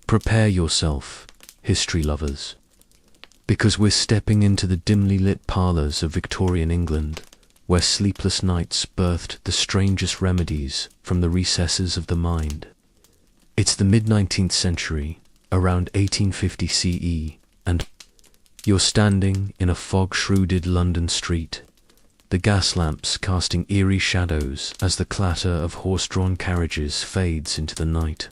Prepare yourself, history lovers, because we're stepping into the dimly lit parlours of Victorian England, where sleepless nights birthed the strangest remedies from the recesses of the mind. It's the mid-19th century, around 1850 CE, and you're standing in a fog-shrouded London street, the gas lamps casting eerie shadows as the clatter of horse-drawn carriages fades into the night.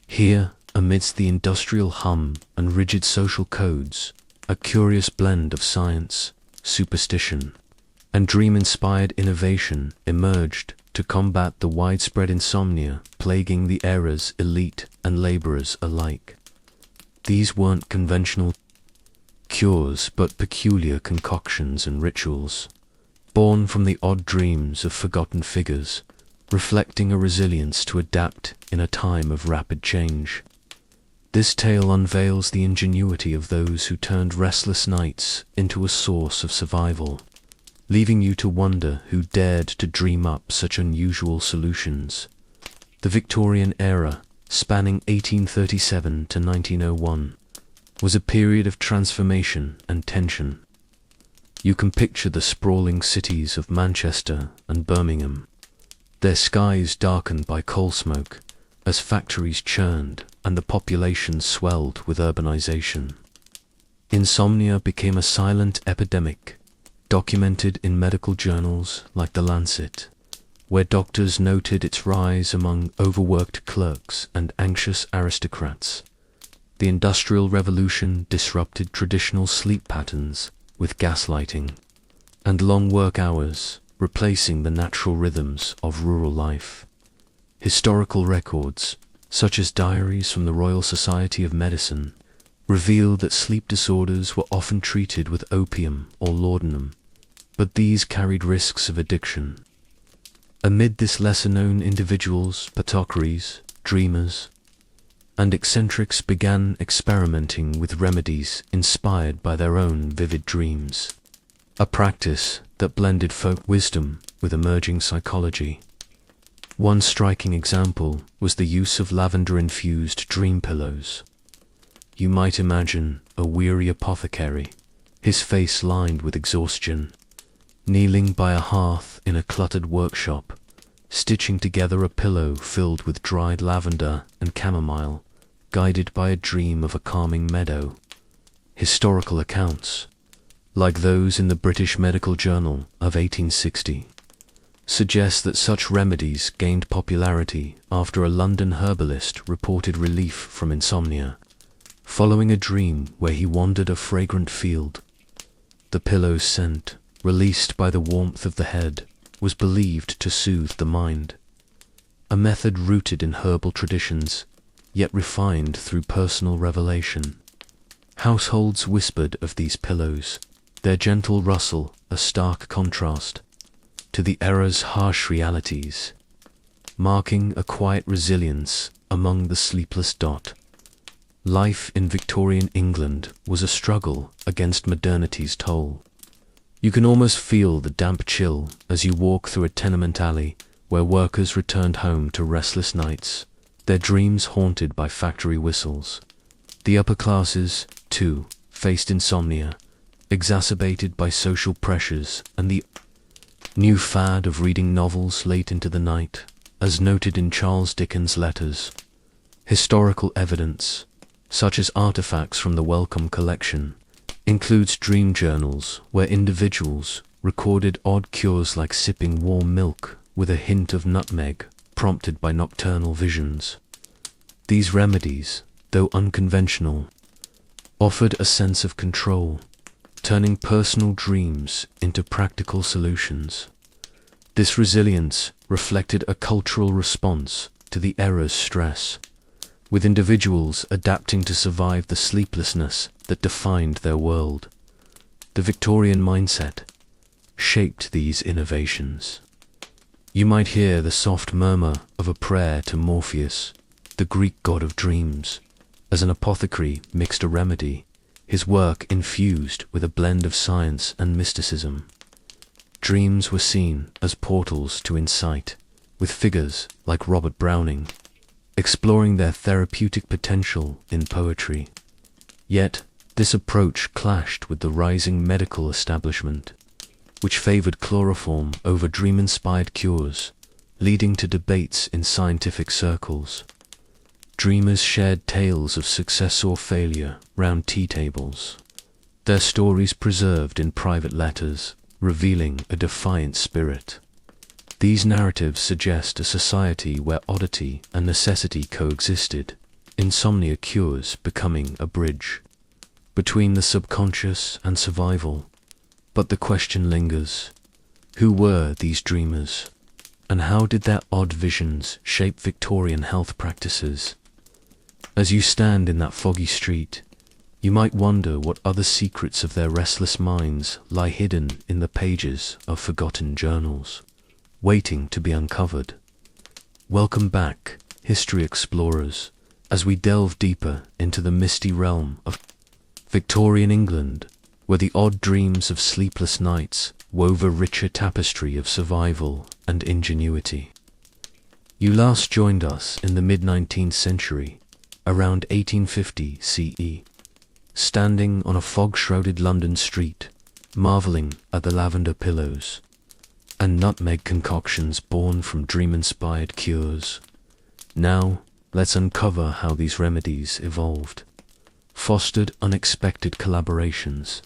Here, amidst the industrial hum and rigid social codes, a curious blend of science, superstition, and dream-inspired innovation emerged to combat the widespread insomnia plaguing the era's elite and labourers alike. These weren't conventional cures but peculiar concoctions and rituals, born from the odd dreams of forgotten figures, reflecting a resilience to adapt in a time of rapid change. This tale unveils the ingenuity of those who turned restless nights into a source of survival, leaving you to wonder who dared to dream up such unusual solutions. The Victorian era, spanning 1837 to 1901, was a period of transformation and tension. You can picture the sprawling cities of Manchester and Birmingham, their skies darkened by coal smoke as factories churned and the population swelled with urbanization. Insomnia became a silent epidemic, documented in medical journals like The Lancet, where doctors noted its rise among overworked clerks and anxious aristocrats. The Industrial Revolution disrupted traditional sleep patterns with gaslighting and long work hours, replacing the natural rhythms of rural life. Historical records, such as diaries from the Royal Society of Medicine, reveal that sleep disorders were often treated with opium or laudanum, but these carried risks of addiction. Amid this lesser-known individuals, apothecaries, dreamers, and eccentrics began experimenting with remedies inspired by their own vivid dreams, a practice that blended folk wisdom with emerging psychology. One striking example was the use of lavender-infused dream pillows. You might imagine a weary apothecary, his face lined with exhaustion, kneeling by a hearth in a cluttered workshop, stitching together a pillow filled with dried lavender and chamomile, guided by a dream of a calming meadow. Historical accounts, like those in the British Medical Journal of 1860, suggest that such remedies gained popularity after a London herbalist reported relief from insomnia, following a dream where he wandered a fragrant field. The pillow's scent, released by the warmth of the head, was believed to soothe the mind, a method rooted in herbal traditions, yet refined through personal revelation. Households whispered of these pillows, their gentle rustle a stark contrast to the era's harsh realities, marking a quiet resilience among the sleepless dot. Life in Victorian England was a struggle against modernity's toll. You can almost feel the damp chill as you walk through a tenement alley where workers returned home to restless nights, their dreams haunted by factory whistles. The upper classes, too, faced insomnia, exacerbated by social pressures and the new fad of reading novels late into the night, as noted in Charles Dickens' letters. Historical evidence, such as artifacts from the Wellcome collection, includes dream journals where individuals recorded odd cures like sipping warm milk with a hint of nutmeg, prompted by nocturnal visions. These remedies, though unconventional, offered a sense of control, turning personal dreams into practical solutions. This resilience reflected a cultural response to the era's stress, with individuals adapting to survive the sleeplessness that defined their world. The Victorian mindset shaped these innovations. You might hear the soft murmur of a prayer to Morpheus, the Greek god of dreams, as an apothecary mixed a remedy, his work infused with a blend of science and mysticism. Dreams were seen as portals to insight, with figures like Robert Browning, exploring their therapeutic potential in poetry. Yet, this approach clashed with the rising medical establishment, which favored chloroform over dream-inspired cures, leading to debates in scientific circles. Dreamers shared tales of success or failure round tea tables, their stories preserved in private letters, revealing a defiant spirit. These narratives suggest a society where oddity and necessity coexisted, insomnia cures becoming a bridge between the subconscious and survival. But the question lingers: who were these dreamers, and how did their odd visions shape Victorian health practices? As you stand in that foggy street, you might wonder what other secrets of their restless minds lie hidden in the pages of forgotten journals, waiting to be uncovered. Welcome back, history explorers, as we delve deeper into the misty realm of Victorian England, where the odd dreams of sleepless nights wove a richer tapestry of survival and ingenuity. You last joined us in the mid-19th century, around 1850 CE, standing on a fog-shrouded London street, marveling at the lavender pillows and nutmeg concoctions born from dream-inspired cures. Now, let's uncover how these remedies evolved, fostered unexpected collaborations,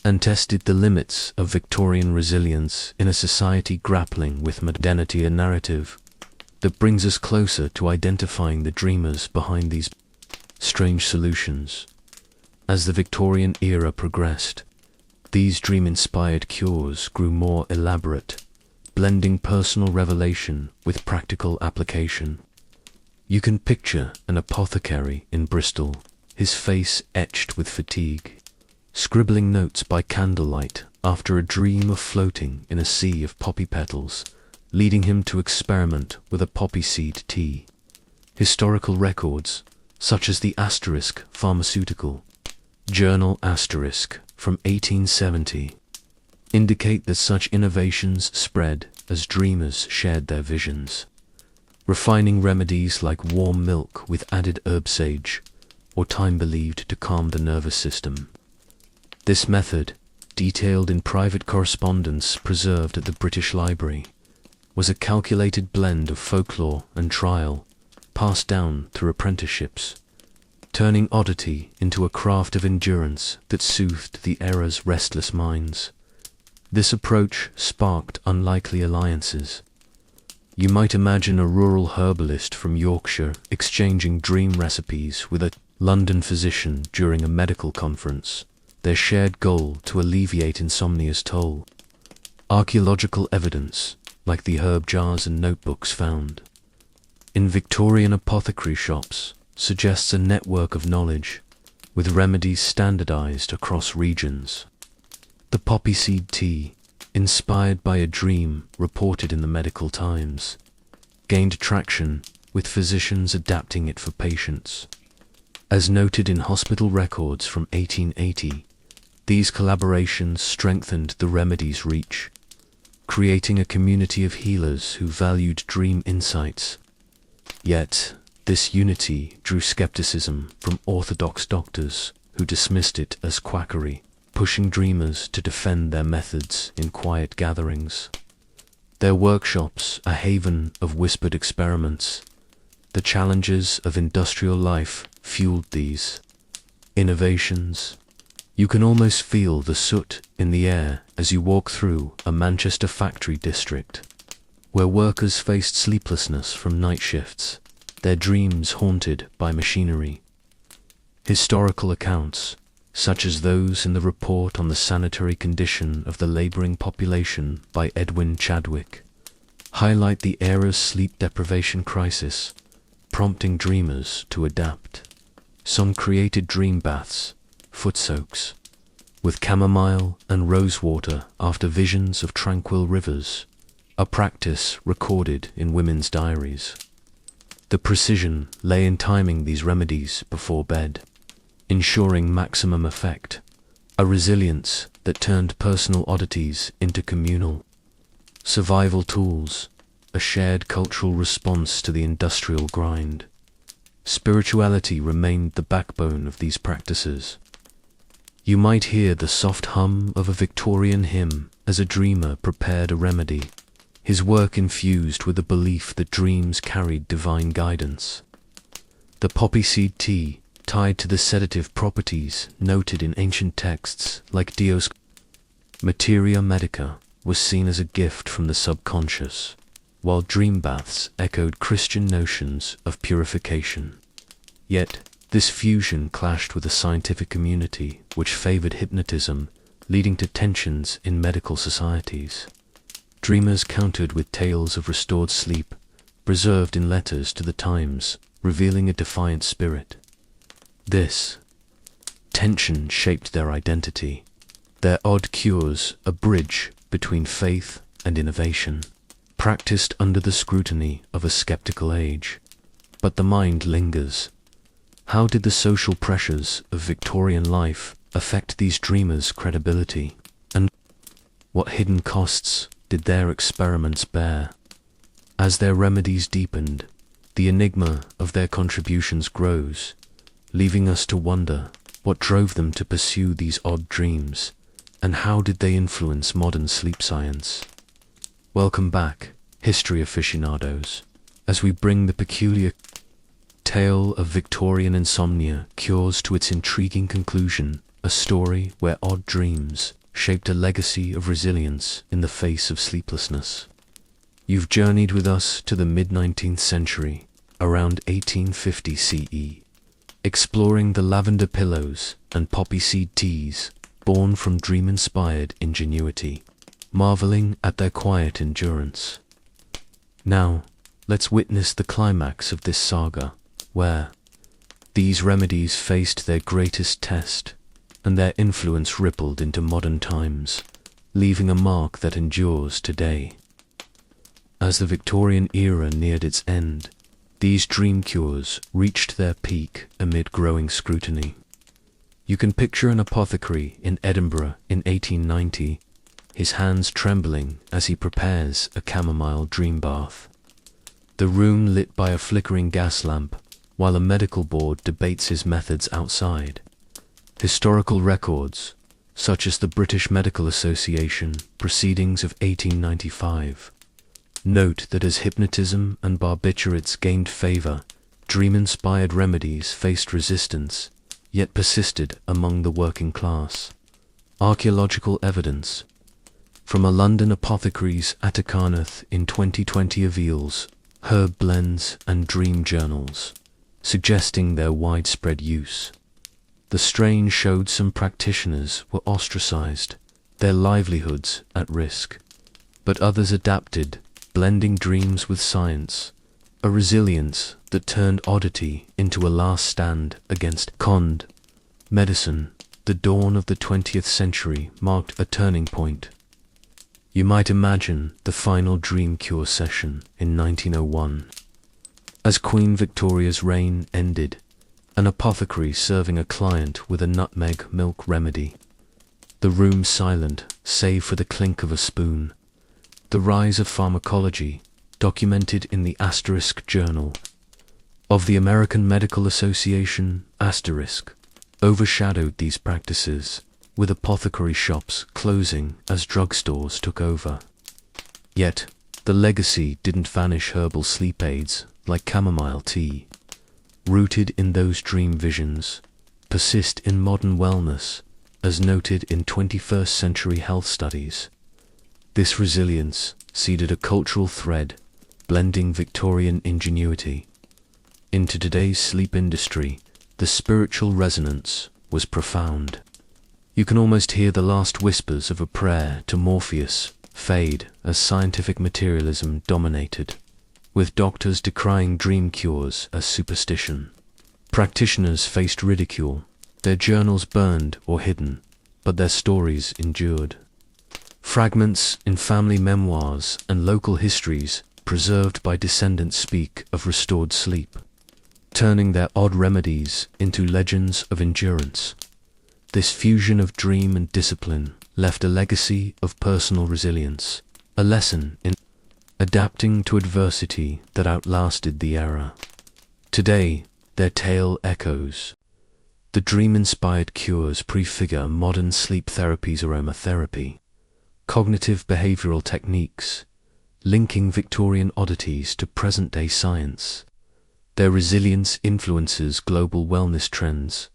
and tested the limits of Victorian resilience in a society grappling with modernity, a narrative that brings us closer to identifying the dreamers behind these strange solutions. As the Victorian era progressed, these dream-inspired cures grew more elaborate, blending personal revelation with practical application. You can picture an apothecary in Bristol, his face etched with fatigue, scribbling notes by candlelight after a dream of floating in a sea of poppy petals, leading him to experiment with a poppy seed tea. Historical records, such as the Asterisk Pharmaceutical Journal Asterisk from 1870, indicate that such innovations spread as dreamers shared their visions, refining remedies like warm milk with added herb sage, or thyme believed to calm the nervous system. This method, detailed in private correspondence preserved at the British Library, was a calculated blend of folklore and trial, passed down through apprenticeships, turning oddity into a craft of endurance that soothed the era's restless minds. This approach sparked unlikely alliances. You might imagine a rural herbalist from Yorkshire exchanging dream recipes with a London physician during a medical conference, their shared goal to alleviate insomnia's toll. Archaeological evidence, like the herb jars and notebooks found in Victorian apothecary shops, suggests a network of knowledge, with remedies standardized across regions. The poppy seed tea, inspired by a dream reported in the Medical Times, gained traction, with physicians adapting it for patients. As noted in hospital records from 1880, these collaborations strengthened the remedy's reach, creating a community of healers who valued dream insights. Yet, this unity drew skepticism from orthodox doctors who dismissed it as quackery, pushing dreamers to defend their methods in quiet gatherings. Their workshops, a haven of whispered experiments, the challenges of industrial life fueled these innovations. You can almost feel the soot in the air as you walk through a Manchester factory district, where workers faced sleeplessness from night shifts, their dreams haunted by machinery. Historical accounts, such as those in the Report on the Sanitary Condition of the Labouring Population by Edwin Chadwick, highlight the era's sleep deprivation crisis, prompting dreamers to adapt. Some created dream baths, foot soaks, with chamomile and rosewater after visions of tranquil rivers, a practice recorded in women's diaries. The precision lay in timing these remedies before bed, ensuring maximum effect, a resilience that turned personal oddities into communal survival tools, a shared cultural response to the industrial grind. spirituality remained the backbone of these practices. You might hear the soft hum of a Victorian hymn as a dreamer prepared a remedy, his work infused with the belief that dreams carried divine guidance. The poppy seed tea, tied to the sedative properties noted in ancient texts like Dios Materia Medica, was seen as a gift from the subconscious, while dream baths echoed Christian notions of purification. Yet, this fusion clashed with a scientific community which favored hypnotism, leading to tensions in medical societies. Dreamers countered with tales of restored sleep, preserved in letters to the Times, revealing a defiant spirit. This tension shaped their identity, their odd cures a bridge between faith and innovation, practiced under the scrutiny of a skeptical age. But the mind lingers. How did the social pressures of Victorian life affect these dreamers' credibility? And what hidden costs did their experiments bear? As their remedies deepened, the enigma of their contributions grows, leaving us to wonder what drove them to pursue these odd dreams, and how did they influence modern sleep science? Welcome back, history aficionados, as we bring the peculiar tale of Victorian insomnia cures to its intriguing conclusion, a story where odd dreams shaped a legacy of resilience in the face of sleeplessness. You've journeyed with us to the mid-19th century, around 1850 CE, exploring the lavender pillows and poppy seed teas born from dream-inspired ingenuity, marveling at their quiet endurance. Now, let's witness the climax of this saga, where these remedies faced their greatest test, and their influence rippled into modern times, leaving a mark that endures today. As the Victorian era neared its end, these dream cures reached their peak amid growing scrutiny. You can picture an apothecary in Edinburgh in 1890, his hands trembling as he prepares a chamomile dream bath. The room lit by a flickering gas lamp, while a medical board debates his methods outside. Historical records, such as the British Medical Association Proceedings of 1895, note that as hypnotism and barbiturates gained favor, dream-inspired remedies faced resistance, yet persisted among the working class. Archaeological evidence from a London apothecary's Atacanath in 2020 reveals herb blends and dream journals, suggesting their widespread use. The strain showed some practitioners were ostracized, their livelihoods at risk, but others adapted, blending dreams with science, a resilience that turned oddity into a last stand against conned medicine. The dawn of the 20th century marked a turning point. You might imagine the final dream cure session in 1901. As Queen Victoria's reign ended, an apothecary serving a client with a nutmeg milk remedy. The room silent, save for the clink of a spoon. The rise of pharmacology, documented in the Asterisk Journal of the American Medical Association, Asterisk, overshadowed these practices, with apothecary shops closing as drugstores took over. Yet, the legacy didn't vanish. Herbal sleep aids like chamomile tea, rooted in those dream visions, persist in modern wellness, as noted in 21st century health studies. This resilience seeded a cultural thread, blending Victorian ingenuity into today's sleep industry. The spiritual resonance was profound. You can almost hear the last whispers of a prayer to Morpheus fade as scientific materialism dominated, with doctors decrying dream cures as superstition. Practitioners faced ridicule, their journals burned or hidden, but their stories endured. Fragments in family memoirs and local histories preserved by descendants speak of restored sleep, turning their odd remedies into legends of endurance. This fusion of dream and discipline left a legacy of personal resilience, a lesson in adapting to adversity that outlasted the era. Today, Their tale echoes. The dream-inspired cures prefigure modern sleep therapy's aromatherapy, cognitive behavioral techniques, linking Victorian oddities to present-day science. Their resilience influences global wellness trends,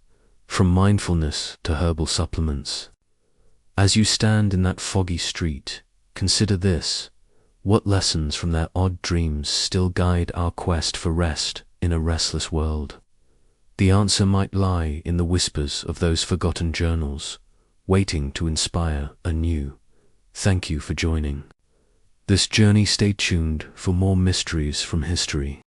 from mindfulness to herbal supplements. As you stand in that foggy street, consider this: what lessons from their odd dreams still guide our quest for rest in a restless world? The answer might lie in the whispers of those forgotten journals, waiting to inspire anew. Thank you for joining this journey. Stay tuned for more mysteries from history.